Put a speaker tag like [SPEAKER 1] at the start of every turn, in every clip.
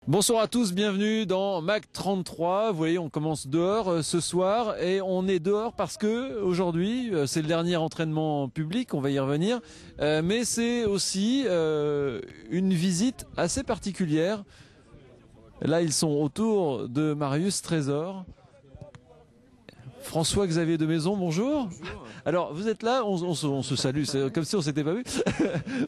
[SPEAKER 1] Bonsoir à tous, bienvenue dans Mac 33. Vous voyez, on commence dehors ce soir et on est dehors parce que aujourd'hui c'est le dernier entraînement public, on va y revenir, mais c'est aussi une visite assez particulière. Là, ils sont autour de Marius Trésor. François-Xavier de Maison, bonjour.
[SPEAKER 2] Bonjour.
[SPEAKER 1] Alors, vous êtes là, on se salue, c'est comme si on s'était pas vu.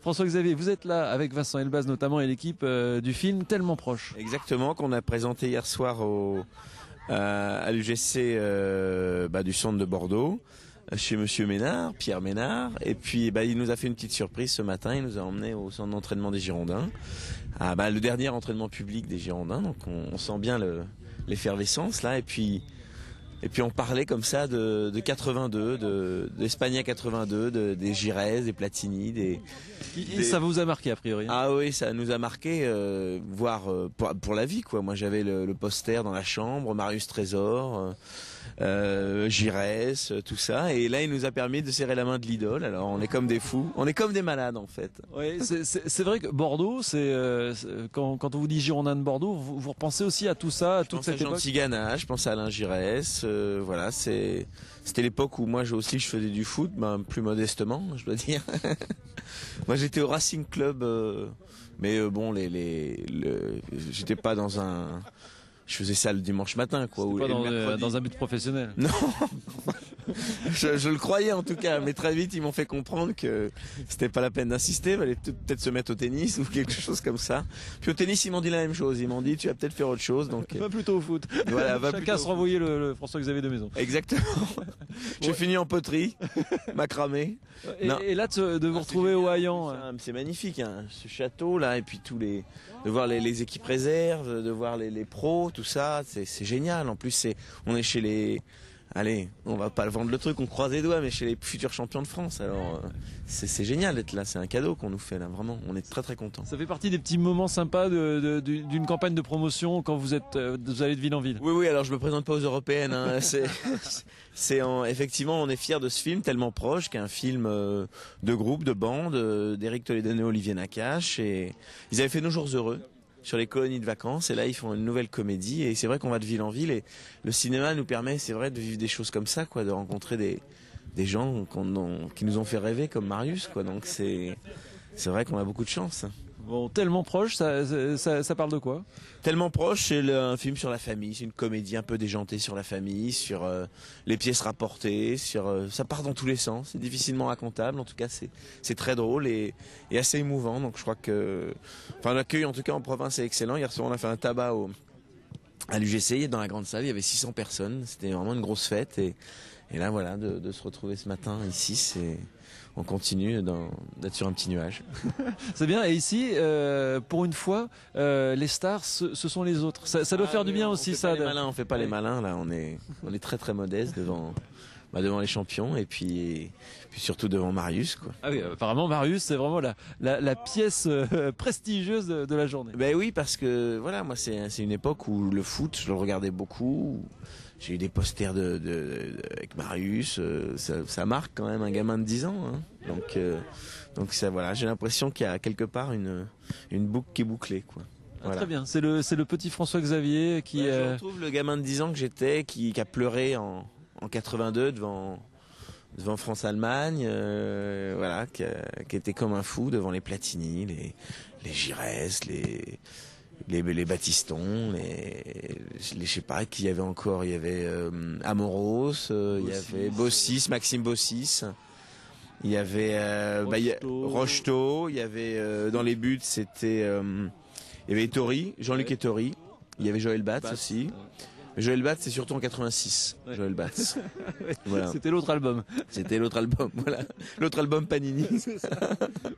[SPEAKER 1] François-Xavier, vous êtes là avec Vincent Elbaz notamment et l'équipe du film Tellement proche.
[SPEAKER 2] Exactement, qu'on a présenté hier soir à l'UGC du centre de Bordeaux, chez Monsieur Ménard, Pierre Ménard. Et puis il nous a fait une petite surprise ce matin, il nous a emmenés au centre d'entraînement des Girondins, le dernier entraînement public des Girondins, donc on sent bien l'effervescence là. Et puis on parlait comme ça de 82, d'Espagna 82, des Giresse, des Platini,
[SPEAKER 1] Ça vous a marqué a priori.
[SPEAKER 2] Ah oui, ça nous a marqué, voire pour la vie quoi. Moi j'avais le poster dans la chambre, Marius Trésor, Giresse, tout ça. Et là il nous a permis de serrer la main de l'idole. Alors on est comme des fous, on est comme des malades en fait.
[SPEAKER 1] Oui, c'est vrai que Bordeaux, quand on vous dit Girondin de Bordeaux, vous repensez aussi à tout ça, à toute cette époque.
[SPEAKER 2] Je pense à Jean Tigana, je pense à Alain Giresse. Voilà, c'était l'époque où moi je faisais du foot, plus modestement, je dois dire. Moi j'étais au Racing Club, mais bon, j'étais pas dans un. Je faisais ça le dimanche matin, quoi.
[SPEAKER 1] Pas dans un but professionnel.
[SPEAKER 2] Non, je le croyais en tout cas, mais très vite ils m'ont fait comprendre que c'était pas la peine d'insister, il fallait peut-être se mettre au tennis ou quelque chose comme ça. Puis au tennis ils m'ont dit la même chose, ils m'ont dit tu vas peut-être faire autre chose, donc.
[SPEAKER 1] Va plutôt au foot.
[SPEAKER 2] Voilà,
[SPEAKER 1] chacun se renvoyer le François-Xavier de Maison.
[SPEAKER 2] Exactement. J'ai fini en poterie, macramé.
[SPEAKER 1] Et là de vous retrouver au Haillan.
[SPEAKER 2] C'est magnifique, hein, ce château là, et puis de voir les équipes réserves, de voir les pros, tout ça, c'est génial. En plus, on est chez les. Allez, on va pas le vendre le truc, on croise les doigts, mais chez les futurs champions de France. Alors, c'est génial d'être là. C'est un cadeau qu'on nous fait là, vraiment. On est très très contents.
[SPEAKER 1] Ça fait partie des petits moments sympas d'une campagne de promotion quand vous allez de ville en ville.
[SPEAKER 2] Oui. Alors je me présente pas aux européennes. Hein. Effectivement, on est fiers de ce film Tellement proche, qui est un film de groupe, de bande, d'Éric Toledano et Olivier Nakache. Et ils avaient fait Nos jours heureux sur les colonies de vacances, et là ils font une nouvelle comédie, et c'est vrai qu'on va de ville en ville, et le cinéma nous permet, c'est vrai, de vivre des choses comme ça, quoi, de rencontrer des gens qui nous ont fait rêver, comme Marius, quoi. Donc c'est vrai qu'on a beaucoup de chance.
[SPEAKER 1] Bon, Tellement proche, ça parle de quoi?
[SPEAKER 2] Tellement proche, c'est un film sur la famille, c'est une comédie un peu déjantée sur la famille, sur les pièces rapportées, ça part dans tous les sens, c'est difficilement racontable, en tout cas c'est très drôle et assez émouvant, donc je crois que l'accueil en tout cas en province est excellent. Hier soir on a fait un tabac à l'UGC, dans la grande salle, il y avait 600 personnes, c'était vraiment une grosse fête, et là voilà, de se retrouver ce matin ici, on continue d'être sur un petit nuage.
[SPEAKER 1] C'est bien. Et ici, pour une fois, les stars, ce sont les autres. Ça doit faire du bien aussi, ça.
[SPEAKER 2] On fait pas les malins là. On est très très modeste devant les champions, et puis surtout devant Marius, quoi.
[SPEAKER 1] Ah oui, apparemment Marius, c'est vraiment la pièce prestigieuse de la journée.
[SPEAKER 2] Ben oui, parce que voilà, moi c'est une époque où le foot, je le regardais beaucoup. J'ai eu des posters avec Marius, ça marque quand même un gamin de 10 ans, hein. Donc ça, voilà, j'ai l'impression qu'il y a quelque part une boucle qui est bouclée, quoi. Voilà.
[SPEAKER 1] Très bien, c'est le petit François-Xavier qui.
[SPEAKER 2] Je retrouve le gamin de 10 ans que j'étais, qui a pleuré en 82 devant France-Allemagne, voilà, qui était comme un fou devant les Platini, les Giresse, les Battiston, je sais pas qui y avait encore, il y avait Amoros, il y avait Bossis, Maxime Bossis, il y avait Rocheteau, il y avait dans les buts c'était il y avait Ettori, Jean-Luc Ettori, il y avait Joël Batz aussi. Joël Batz, c'est surtout en 86. Ouais. Joël Batz.
[SPEAKER 1] Voilà. C'était l'autre album.
[SPEAKER 2] Voilà. L'autre album Panini.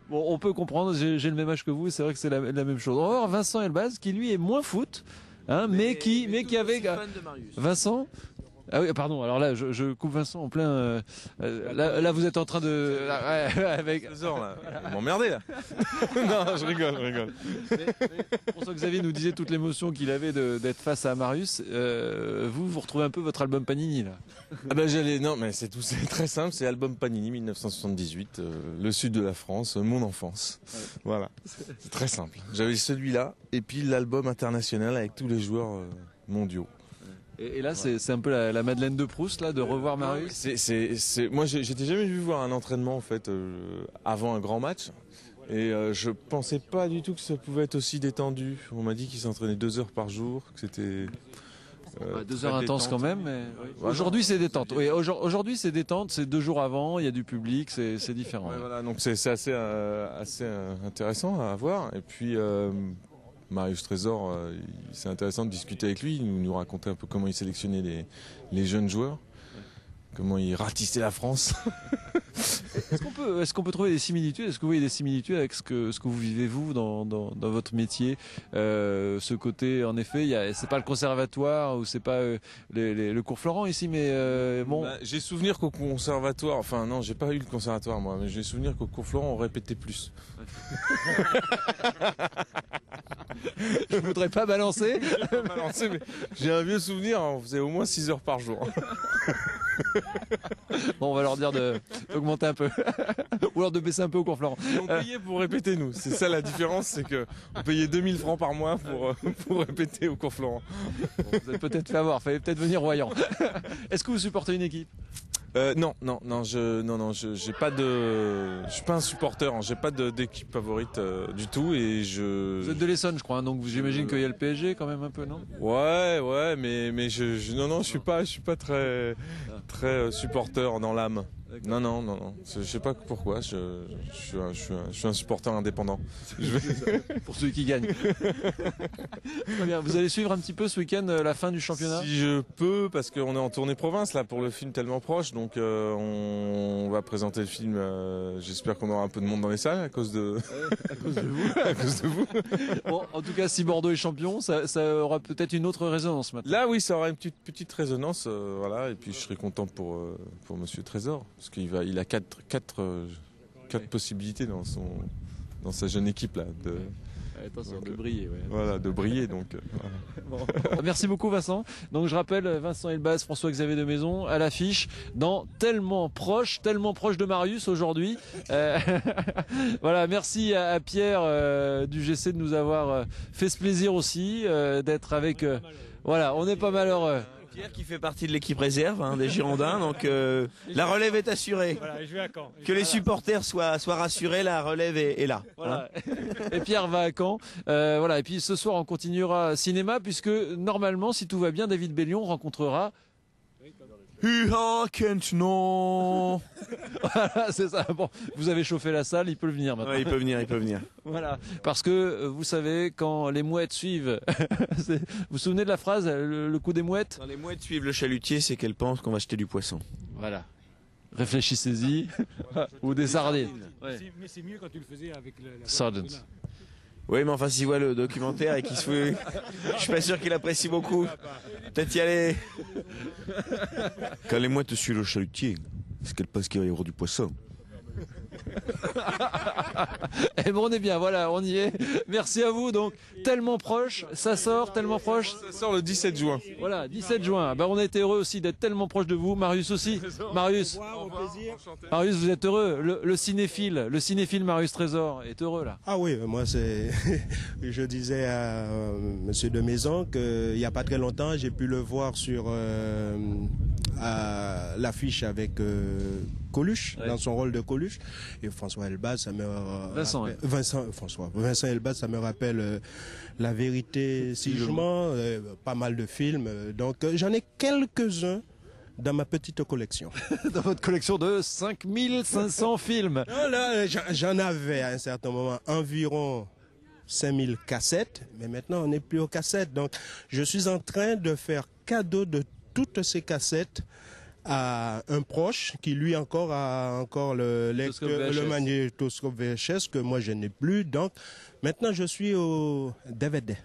[SPEAKER 1] Bon, on peut comprendre, j'ai le même âge que vous, c'est vrai que c'est la même chose. On va voir Vincent Elbaz, qui lui est moins foot, hein, mais qui avait. Vincent, Ah oui, pardon. Alors là, je coupe Vincent en plein. Là, vous êtes en train de. Avec.
[SPEAKER 3] Trésor, là. Vous m'emmerdez, là. Non, je rigole.
[SPEAKER 1] François-Xavier nous disait toute l'émotion qu'il avait d'être face à Marius. Vous retrouvez un peu votre album Panini, là.
[SPEAKER 3] Ah ben non, mais c'est très simple. C'est album Panini 1978, le sud de la France, mon enfance. Ouais. Voilà. C'est très simple. J'avais celui-là et puis l'album international avec tous les joueurs mondiaux.
[SPEAKER 1] Et là, c'est un peu la Madeleine de Proust, là, de revoir Marius.
[SPEAKER 3] Moi, j'étais jamais vu voir un entraînement en fait avant un grand match, et je pensais pas du tout que ça pouvait être aussi détendu. On m'a dit qu'il s'entraînait 2 heures par jour, que c'était
[SPEAKER 1] 2 heures intenses quand même. Mais... Oui. Aujourd'hui, c'est détente. Oui, aujourd'hui, c'est détente. C'est 2 jours avant. Il y a du public. C'est différent.
[SPEAKER 3] Ouais, voilà, donc c'est assez intéressant à voir. Et puis. Marius Trésor, c'est intéressant de discuter avec lui, nous raconter un peu comment il sélectionnait les jeunes joueurs, comment il ratissait la France.
[SPEAKER 1] Est-ce qu'on peut trouver des similitudes? Est-ce que vous voyez des similitudes avec ce que vous vivez vous dans votre métier? Ce côté, en effet, c'est pas le conservatoire ou c'est pas le cours Florent ici, mais bon.
[SPEAKER 3] J'ai souvenir qu'au conservatoire, enfin non, j'ai pas eu le conservatoire moi, mais j'ai souvenir qu'au cours Florent on répétait plus.
[SPEAKER 1] Je voudrais pas balancer.
[SPEAKER 3] Mais j'ai un vieux souvenir, on faisait au moins 6 heures par jour.
[SPEAKER 1] Bon, on va leur dire d'augmenter un peu. Ou alors de baisser un peu au cours Florent.
[SPEAKER 3] On payait pour répéter, nous. C'est ça la différence, c'est qu'on payait 2000 francs par mois pour répéter au cours Florent.
[SPEAKER 1] Bon, vous avez peut-être fait avoir, fallait peut-être venir Royan. Est-ce que vous supportez une équipe?
[SPEAKER 3] Non, je j'ai pas je suis pas un supporter, hein, j'ai pas d'équipe favorite du tout et
[SPEAKER 1] Vous êtes de l'Essonne, je crois, hein, donc j'imagine qu'il y a le PSG quand même un peu, non?
[SPEAKER 3] Ouais, mais je suis pas très supporter dans l'âme. Non. Je sais pas pourquoi. Je suis un supporter indépendant.
[SPEAKER 1] Pour celui qui gagne. Très bien. Vous allez suivre un petit peu ce week-end la fin du championnat?
[SPEAKER 3] Si je peux, parce qu'on est en tournée province là pour le film Tellement Proche, donc on va présenter le film. J'espère qu'on aura un peu de monde dans les salles à cause de.
[SPEAKER 1] À cause de vous.
[SPEAKER 3] À cause de vous.
[SPEAKER 1] Bon, en tout cas, si Bordeaux est champion, ça aura peut-être une autre résonance maintenant.
[SPEAKER 3] Là, oui, ça aura une petite résonance, voilà. Et puis je serai content pour Monsieur Trésor. Parce qu'il a quatre possibilités dans sa jeune équipe là.
[SPEAKER 1] Attention, de briller. Ouais.
[SPEAKER 3] Voilà, de briller donc.
[SPEAKER 1] Bon. Merci beaucoup Vincent. Donc je rappelle Vincent Elbaz, François-Xavier de Maison à l'affiche dans Tellement proche de Marius aujourd'hui. Voilà, merci à Pierre du GC de nous avoir fait ce plaisir aussi d'être avec. Voilà, on n'est pas malheureux.
[SPEAKER 2] Pierre qui fait partie de l'équipe réserve des Girondins, donc la relève est assurée.
[SPEAKER 4] Voilà, je vais à Caen.
[SPEAKER 2] Que les supporters soient rassurés, la relève est là.
[SPEAKER 1] Voilà. Et Pierre va à Caen. Voilà. Et puis ce soir on continuera cinéma puisque normalement, si tout va bien, David Bellion rencontrera.
[SPEAKER 2] Non.
[SPEAKER 1] Voilà, c'est ça. Bon, vous avez chauffé la salle, il peut venir maintenant.
[SPEAKER 2] Ouais, il peut venir.
[SPEAKER 1] Voilà, parce que vous savez, quand les mouettes suivent, vous vous souvenez de la phrase, le coup des mouettes?
[SPEAKER 2] Quand les mouettes suivent le chalutier, c'est qu'elles pensent qu'on va acheter du poisson.
[SPEAKER 1] Voilà. Réfléchissez-y. Ou des sardines.
[SPEAKER 4] Ouais. Mais c'est mieux quand tu le faisais avec la
[SPEAKER 1] Sardines.
[SPEAKER 2] Oui, mais enfin, s'il voit le documentaire et qu'il se fout, je suis pas sûr qu'il apprécie beaucoup. Peut-être y aller. Quand les mouettes suivent le chalutier, c'est qu'elles pensent qu'il va y avoir du poisson.
[SPEAKER 1] Et bon, on est bien, voilà, on y est. Merci à vous. Donc, Tellement proche, ça sort, Tellement proche.
[SPEAKER 3] Ça sort le 17 juin.
[SPEAKER 1] Voilà, 17 juin. Ben, on a été heureux aussi d'être tellement proche de vous. Marius aussi. Marius, vous êtes heureux. Le cinéphile Marius Trésor est heureux là.
[SPEAKER 5] Ah oui, moi c'est. Je disais à Monsieur de Maison qu'il n'y a pas très longtemps, j'ai pu le voir sur l'affiche avec Coluche, dans son rôle de Coluche. Et François Elbaz, ça me Vincent Elbaz, ça me rappelle La vérité si je mens, pas mal de films. Donc j'en ai quelques-uns dans ma petite collection.
[SPEAKER 1] Dans votre collection de 5500 films.
[SPEAKER 5] Non, là, j'en avais à un certain moment environ 5000 cassettes, mais maintenant on n'est plus aux cassettes. Donc je suis en train de faire cadeau de toutes ces cassettes à un proche qui lui a encore le magnétoscope VHS que moi je n'ai plus. Donc maintenant je suis au DVD.